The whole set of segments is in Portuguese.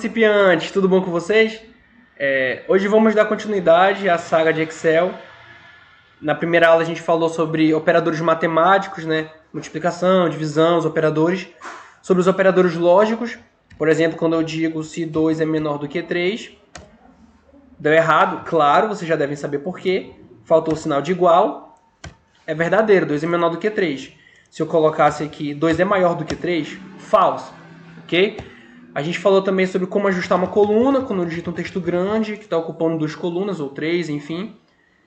Principiantes, tudo bom com vocês? Hoje vamos dar continuidade à saga de Excel. Na primeira aula a gente falou sobre operadores matemáticos, né? Multiplicação, divisão, os operadores. Sobre os operadores lógicos, por exemplo, quando eu digo se 2 é menor do que 3, deu errado, claro, vocês já devem saber por quê. Faltou o sinal de igual, é verdadeiro, 2 é menor do que 3. Se eu colocasse aqui 2 é maior do que 3, falso, ok? A gente falou também sobre como ajustar uma coluna quando eu digito um texto grande, que está ocupando 2 colunas ou 3, enfim.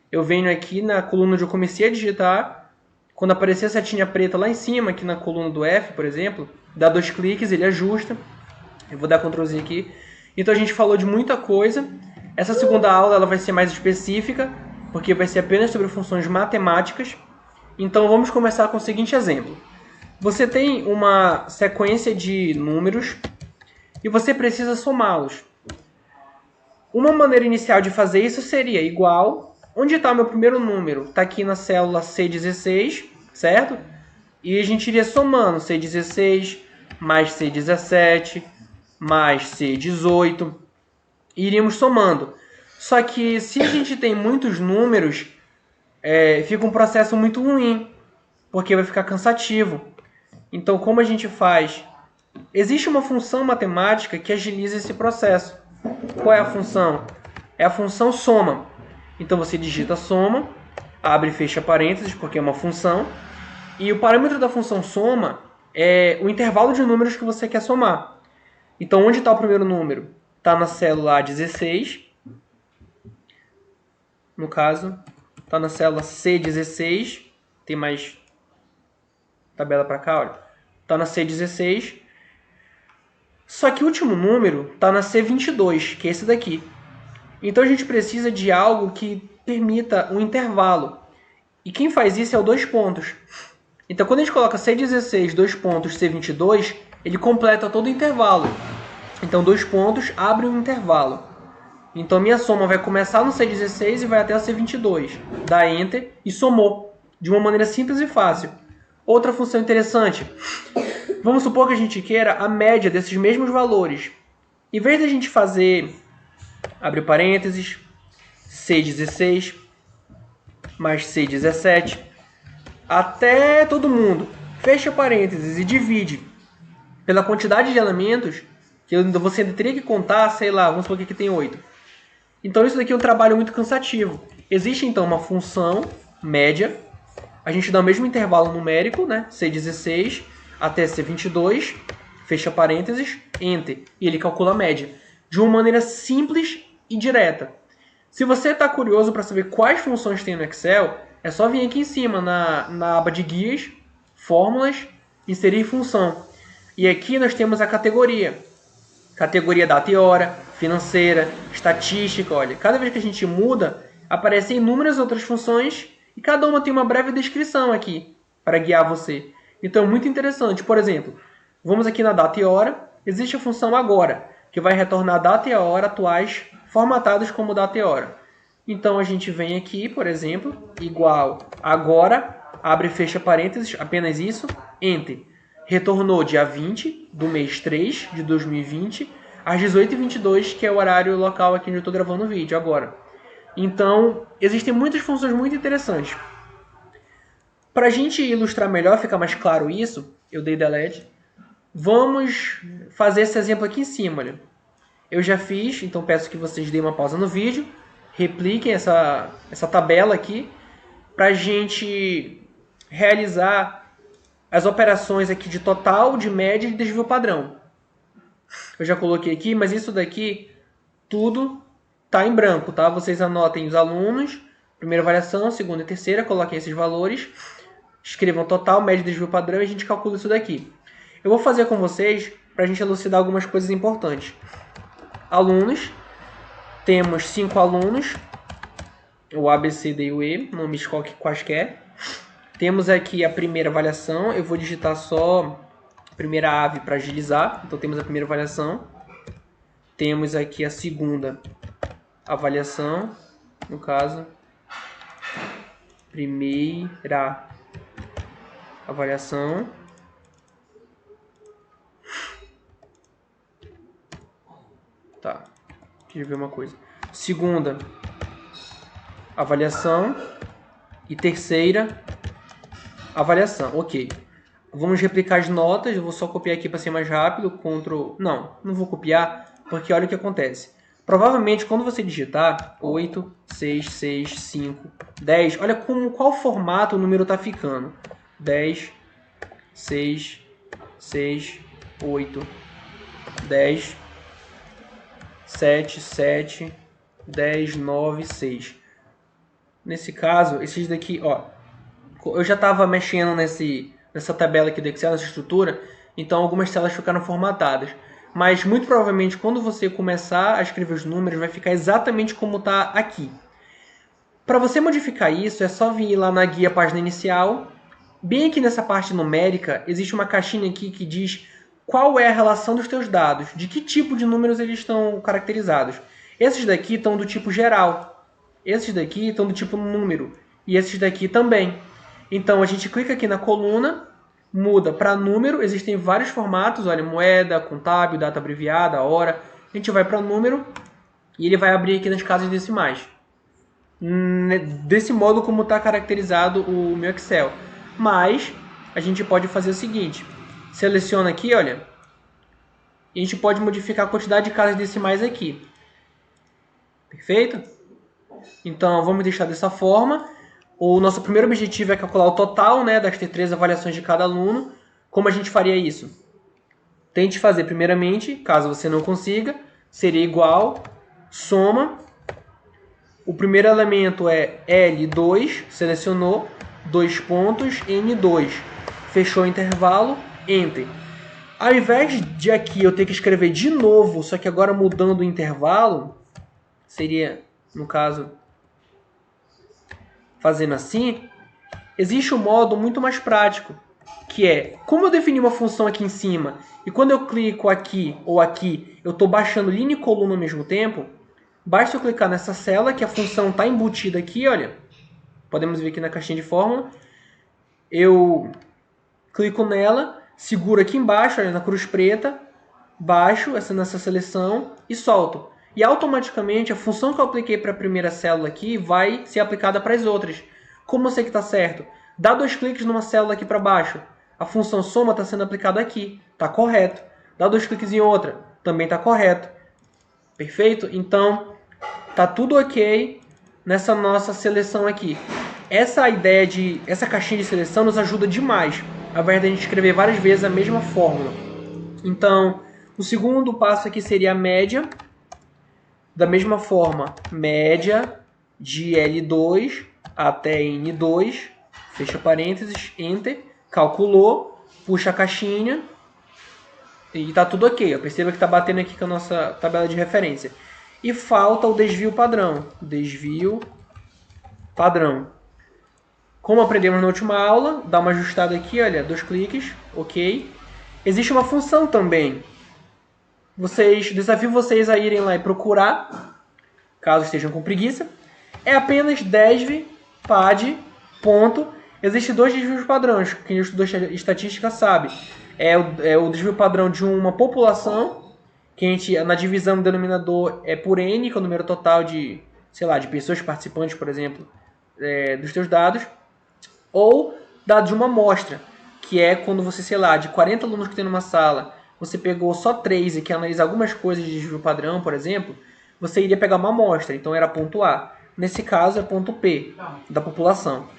Eu venho aqui na coluna onde eu comecei a digitar. Quando aparecer a setinha preta lá em cima, aqui na coluna do F, por exemplo, dá 2 cliques, ele ajusta. Eu vou dar Ctrl Z aqui. Então a gente falou de muita coisa. Essa segunda aula ela vai ser mais específica, porque vai ser apenas sobre funções matemáticas. Então vamos começar com o seguinte exemplo. Você tem uma sequência de números e você precisa somá-los. Uma maneira inicial de fazer isso seria igual. Onde está o meu primeiro número? Está aqui na célula C16, certo? E a gente iria somando C16 mais C17 mais C18. E iríamos somando. Só que se a gente tem muitos números, fica um processo muito ruim, porque vai ficar cansativo. Então, como a gente faz? Existe uma função matemática que agiliza esse processo. Qual é a função? É a função soma. Então você digita soma, abre e fecha parênteses, porque é uma função. E o parâmetro da função soma é o intervalo de números que você quer somar. Então onde está o primeiro número? Está na célula A16. No caso, está na célula C16. Tem mais tabela para cá, olha. Está na C16. Só que o último número está na C22, que é esse daqui. Então a gente precisa de algo que permita um intervalo. E quem faz isso é o 2 pontos. Então quando a gente coloca C16, 2 pontos, C22, ele completa todo o intervalo. Então 2 pontos abre um intervalo. Então minha soma vai começar no C16 e vai até o C22. Dá Enter e somou. De uma maneira simples e fácil. Outra função interessante. Vamos supor que a gente queira a média desses mesmos valores. Em vez de a gente fazer, abre parênteses, C16 mais C17, até todo mundo, fecha parênteses e divide pela quantidade de elementos, que você ainda teria que contar, sei lá, vamos supor que aqui tem 8. Então isso daqui é um trabalho muito cansativo. Existe então uma função média, a gente dá o mesmo intervalo numérico, né? C16 até C22, fecha parênteses, Enter, e ele calcula a média, de uma maneira simples e direta. Se você está curioso para saber quais funções tem no Excel, é só vir aqui em cima na aba de guias, fórmulas, inserir função. E aqui nós temos a categoria. Categoria data e hora, financeira, estatística, olha. Cada vez que a gente muda, aparecem inúmeras outras funções e cada uma tem uma breve descrição aqui para guiar você. Então é muito interessante. Por exemplo, vamos aqui na data e hora, existe a função agora, que vai retornar a data e a hora atuais formatados como data e hora. Então a gente vem aqui, por exemplo, igual agora, abre e fecha parênteses, apenas isso, Enter. Retornou dia 20 do mês 3 de 2020, às 18h22, que é o horário local aqui onde eu estou gravando o vídeo agora. Então, existem muitas funções muito interessantes. Para a gente ilustrar melhor, ficar mais claro isso, eu dei delete. Vamos fazer esse exemplo aqui em cima, olha. Eu já fiz, então peço que vocês deem uma pausa no vídeo, repliquem essa tabela aqui, para a gente realizar as operações aqui de total, de média e de desvio padrão. Eu já coloquei aqui, mas isso daqui tudo está em branco, tá? Vocês anotem os alunos, primeira variação, segunda e terceira, coloquem esses valores, escrevam total, média e desvio padrão e a gente calcula isso daqui. Eu vou fazer com vocês para a gente elucidar algumas coisas importantes. Alunos, temos 5 alunos, o A, B, C, D e o E, nomes quaisquer. Temos aqui a primeira avaliação, eu vou digitar só a primeira ave para agilizar, então temos a primeira avaliação. Temos aqui a segunda avaliação, no caso, primeira avaliação. Tá, deixa eu ver uma coisa. Segunda, avaliação. E terceira, avaliação. Ok. Vamos replicar as notas. Eu vou só copiar aqui para ser mais rápido. Ctrl... Não vou copiar, porque olha o que acontece. Provavelmente, quando você digitar 8, 6, 6, 5, 10, olha qual formato o número está ficando. 10, 6, 6, 8, 10, 7, 7, 10, 9, 6. Nesse caso, esses daqui, ó, eu já estava mexendo nessa tabela aqui do Excel, nessa estrutura, então algumas células ficaram formatadas. Mas muito provavelmente quando você começar a escrever os números, vai ficar exatamente como está aqui. Para você modificar isso, é só vir lá na guia página inicial. Bem aqui nessa parte numérica, existe uma caixinha aqui que diz qual é a relação dos teus dados, de que tipo de números eles estão caracterizados. Esses daqui estão do tipo geral. Esses daqui estão do tipo número. E esses daqui também. Então, a gente clica aqui na coluna, muda para número. Existem vários formatos. Olha, moeda, contábil, data abreviada, hora. A gente vai para número e ele vai abrir aqui nas casas decimais. Desse modo como está caracterizado o meu Excel. Mas, a gente pode fazer o seguinte. Seleciona aqui, olha. E a gente pode modificar a quantidade de casas decimais aqui. Perfeito? Então, vamos deixar dessa forma. O nosso primeiro objetivo é calcular o total, né, das 3 avaliações de cada aluno. Como a gente faria isso? Tente fazer primeiramente, caso você não consiga, seria igual, soma. O primeiro elemento é L2, selecionou, 2 pontos, N2. Fechou o intervalo, Enter. Ao invés de aqui eu ter que escrever de novo, só que agora mudando o intervalo, seria, no caso, fazendo assim, existe um modo muito mais prático, que é, como eu defini uma função aqui em cima, e quando eu clico aqui ou aqui, eu estou baixando linha e coluna ao mesmo tempo, basta eu clicar nessa célula, que a função está embutida aqui, olha, podemos ver aqui na caixinha de fórmula, eu clico nela, seguro aqui embaixo, olha, na cruz preta, baixo nessa seleção e solto. E automaticamente a função que eu apliquei para a primeira célula aqui vai ser aplicada para as outras. Como eu sei que está certo? Dá 2 cliques numa célula aqui para baixo. A função soma está sendo aplicada aqui. Está correto. Dá 2 cliques em outra. Também está correto. Perfeito? Então, está tudo ok nessa nossa seleção aqui. Essa caixinha de seleção nos ajuda demais, ao invés de a gente escrever várias vezes a mesma fórmula. Então, o segundo passo aqui seria a média. Da mesma forma, média de L2 até N2, fecha parênteses, Enter, calculou, puxa a caixinha e está tudo ok. Perceba que está batendo aqui com a nossa tabela de referência. E falta o desvio padrão. Desvio padrão. Como aprendemos na última aula, dá uma ajustada aqui, olha, 2 cliques, ok. Existe uma função também. Desafio vocês a irem lá e procurar, caso estejam com preguiça. É apenas desv pad ponto. Existem 2 desvios padrões, quem estudou estatística sabe. É o desvio padrão de uma população, que a gente, na divisão do denominador é por N, que é o número total de, sei lá, de pessoas participantes, por exemplo, dos teus dados. Ou dado de uma amostra, que é quando você, sei lá, de 40 alunos que tem numa sala, você pegou só 3 e quer analisar algumas coisas de desvio padrão, por exemplo, você iria pegar uma amostra, então era ponto A. Nesse caso é ponto P, da população.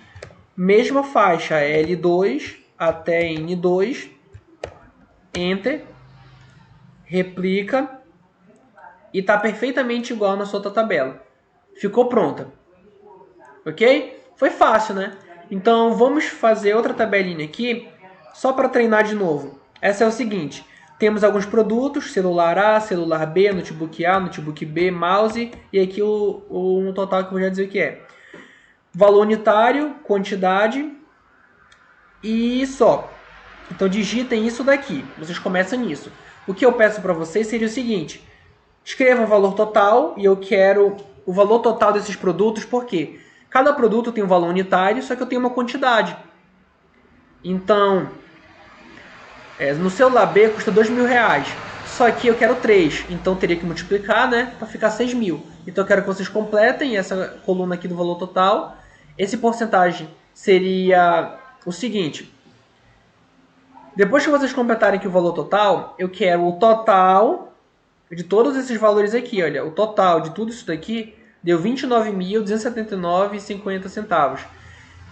Mesma faixa, L2 até N2, Enter, replica e está perfeitamente igual na sua outra tabela. Ficou pronta. Ok? Foi fácil, né? Então vamos fazer outra tabelinha aqui, só para treinar de novo. Essa é o seguinte. Temos alguns produtos, celular A, celular B, notebook A, notebook B, mouse, e aqui um total que eu vou já dizer o que é. Valor unitário, quantidade e só. Então digitem isso daqui, vocês começam nisso. O que eu peço para vocês seria o seguinte, escrevam o valor total e eu quero o valor total desses produtos, porque cada produto tem um valor unitário, só que eu tenho uma quantidade. Então, no celular B custa R$2.000, Só que eu quero 3, então teria que multiplicar, né, para ficar 6.000. Então eu quero que vocês completem essa coluna aqui do valor total. Esse porcentagem seria o seguinte. Depois que vocês completarem aqui o valor total, eu quero o total de todos esses valores aqui. Olha, o total de tudo isso daqui deu 29.279,50 centavos.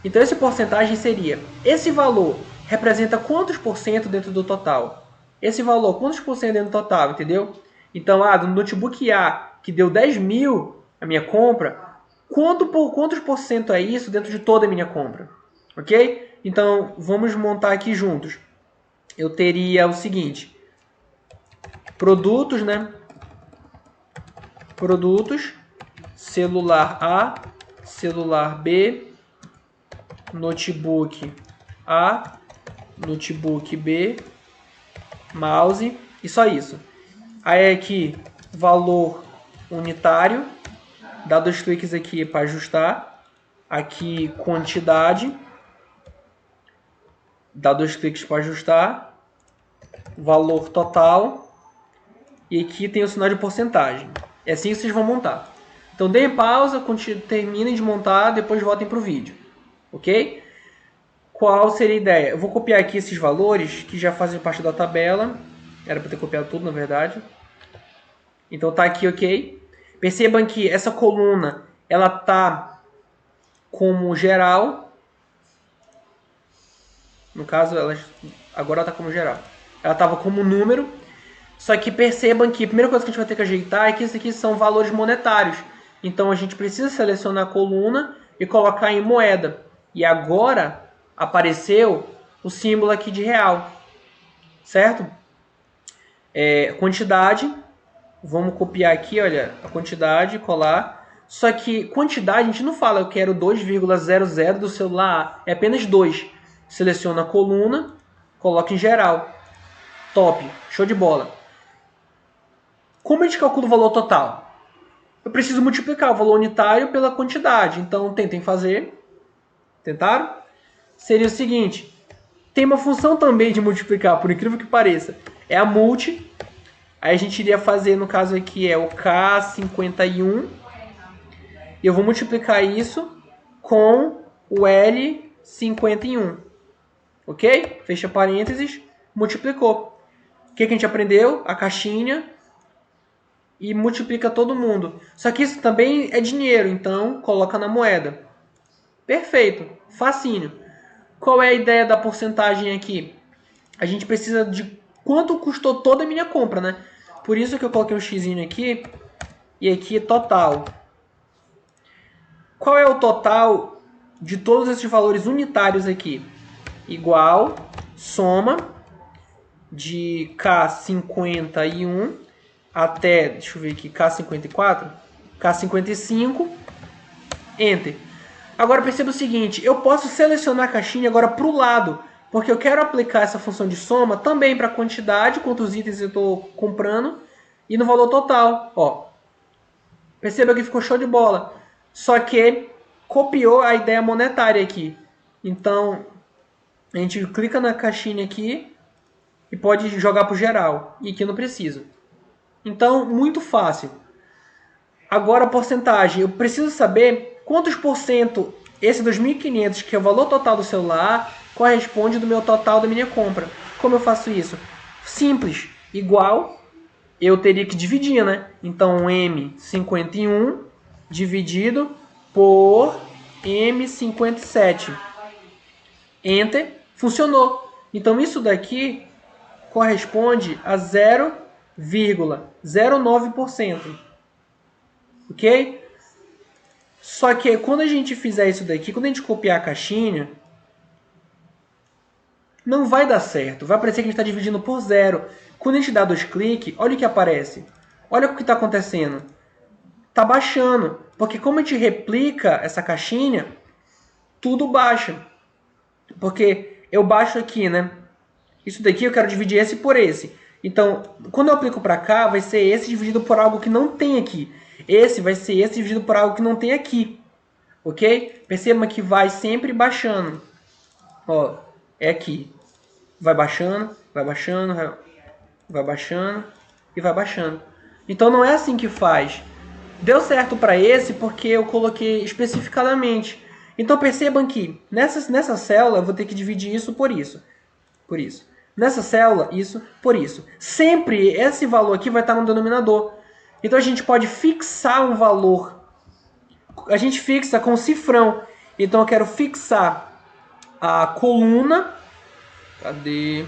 Então esse porcentagem seria, esse valor representa quantos por cento dentro do total? Esse valor, quantos por cento dentro do total, entendeu? Então, do notebook A, que deu 10.000 a minha compra, quantos por cento é isso dentro de toda a minha compra? Ok? Então, vamos montar aqui juntos. Eu teria o seguinte, produtos, né? Produtos, celular A, celular B, notebook A, notebook B, mouse e só isso. Aí aqui, valor unitário, dá 2 cliques aqui para ajustar. Aqui, quantidade, dá 2 cliques para ajustar. Valor total. E aqui tem o sinal de porcentagem. É assim que vocês vão montar. Então, deem pausa, terminem de montar, depois voltem para o vídeo. Ok? Qual seria a ideia? Eu vou copiar aqui esses valores que já fazem parte da tabela. Era para ter copiado tudo, na verdade. Então, tá aqui, ok? Percebam que essa coluna, ela tá como geral. No caso, agora ela tá como geral. Ela estava como número. Só que percebam que a primeira coisa que a gente vai ter que ajeitar é que isso aqui são valores monetários. Então a gente precisa selecionar a coluna e colocar em moeda. E agora apareceu o símbolo aqui de real. Certo? Quantidade. Vamos copiar aqui, olha, a quantidade, colar. Só que quantidade a gente não fala, eu quero 2,00 do celular A. É apenas 2. Seleciona a coluna, coloca em geral. Top, show de bola. Como a gente calcula o valor total? Eu preciso multiplicar o valor unitário pela quantidade. Então, tentem fazer. Tentaram? Seria o seguinte. Tem uma função também de multiplicar, por incrível que pareça. É a multi. Aí a gente iria fazer, no caso aqui, é o K51. E eu vou multiplicar isso com o L51. Ok? Fecha parênteses. Multiplicou. O que a gente aprendeu? A caixinha. E multiplica todo mundo. Só que isso também é dinheiro, então coloca na moeda. Perfeito, facinho. Qual é a ideia da porcentagem aqui? A gente precisa de quanto custou toda a minha compra, né? Por isso que eu coloquei um xzinho aqui e aqui total. Qual é o total de todos esses valores unitários aqui? Igual, soma de K51 até, deixa eu ver aqui, K54, K55, Enter. Agora perceba o seguinte, eu posso selecionar a caixinha agora para o lado, porque eu quero aplicar essa função de soma também para a quantidade, quantos itens eu estou comprando, e no valor total. Ó. Perceba que ficou show de bola. Só que copiou a ideia monetária aqui. Então, a gente clica na caixinha aqui e pode jogar para o geral. E aqui eu não preciso. Então, muito fácil. Agora a porcentagem. Eu preciso saber quantos por cento esse 2.500, que é o valor total do celular, corresponde do meu total da minha compra. Como eu faço isso? Simples. Igual, eu teria que dividir, né? Então, M51 dividido por M57. Enter. Funcionou. Então, isso daqui corresponde a 0,09%. Ok? Só que quando a gente fizer isso daqui, quando a gente copiar a caixinha, não vai dar certo. Vai parecer que a gente está dividindo por zero. Quando a gente dá 2 cliques, olha o que aparece. Olha o que está acontecendo. Está baixando. Porque como a gente replica essa caixinha, tudo baixa. Porque eu baixo aqui, né? Isso daqui eu quero dividir esse por esse. Então, quando eu aplico para cá, vai ser esse dividido por algo que não tem aqui. Esse vai ser esse dividido por algo que não tem aqui. Ok? Perceba que vai sempre baixando. Ó, é aqui. Vai baixando, vai baixando, vai baixando. e vai baixando. Então não é assim que faz. Deu certo para esse porque eu coloquei especificadamente. Então percebam que nessa célula eu vou ter que dividir isso por isso. Por isso. Nessa célula, isso por isso. Sempre esse valor aqui vai estar no denominador. Então a gente pode fixar um valor. A gente fixa com cifrão. Então eu quero fixar a coluna. Cadê?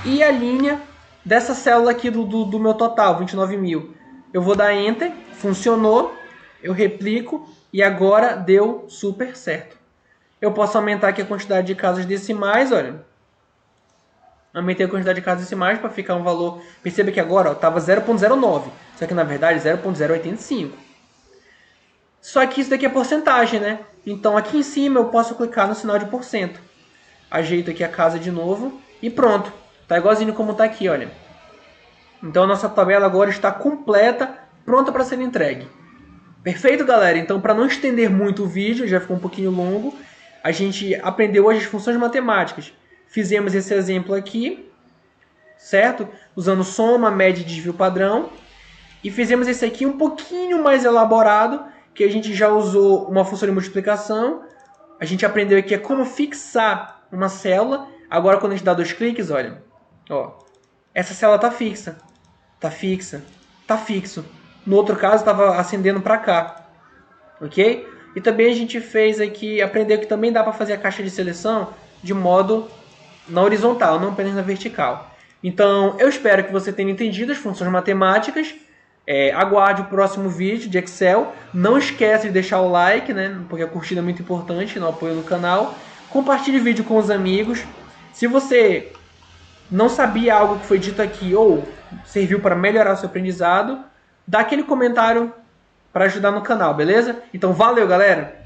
E a linha dessa célula aqui do meu total, 29.000. Eu vou dar Enter, funcionou, eu replico e agora deu super certo. Eu posso aumentar aqui a quantidade de casas decimais, olha. Aumentei a quantidade de casas decimais para ficar um valor... Perceba que agora estava 0.09, só que na verdade 0.085. Só que isso daqui é porcentagem, né? Então aqui em cima eu posso clicar no sinal de porcento. Ajeito aqui a casa de novo e pronto. Tá igualzinho como tá aqui, olha. Então a nossa tabela agora está completa, pronta para ser entregue. Perfeito, galera? Então, para não estender muito o vídeo, já ficou um pouquinho longo, a gente aprendeu hoje as funções matemáticas. Fizemos esse exemplo aqui, certo? Usando soma, média e desvio padrão. E fizemos esse aqui um pouquinho mais elaborado, que a gente já usou uma função de multiplicação. A gente aprendeu aqui como fixar uma célula. Agora, quando a gente dá 2 cliques, olha, ó, essa célula está fixa. Está fixa. Está fixo. No outro caso, estava acendendo para cá. Ok? E também a gente fez aqui, aprendeu que também dá para fazer a caixa de seleção de modo na horizontal, não apenas na vertical. Então, eu espero que você tenha entendido as funções matemáticas. Aguarde o próximo vídeo de Excel. Não esquece de deixar o like, né? Porque a curtida é muito importante no apoio no canal. Compartilhe o vídeo com os amigos. Se você não sabia algo que foi dito aqui ou serviu para melhorar o seu aprendizado, dá aquele comentário para ajudar no canal, beleza? Então valeu, galera!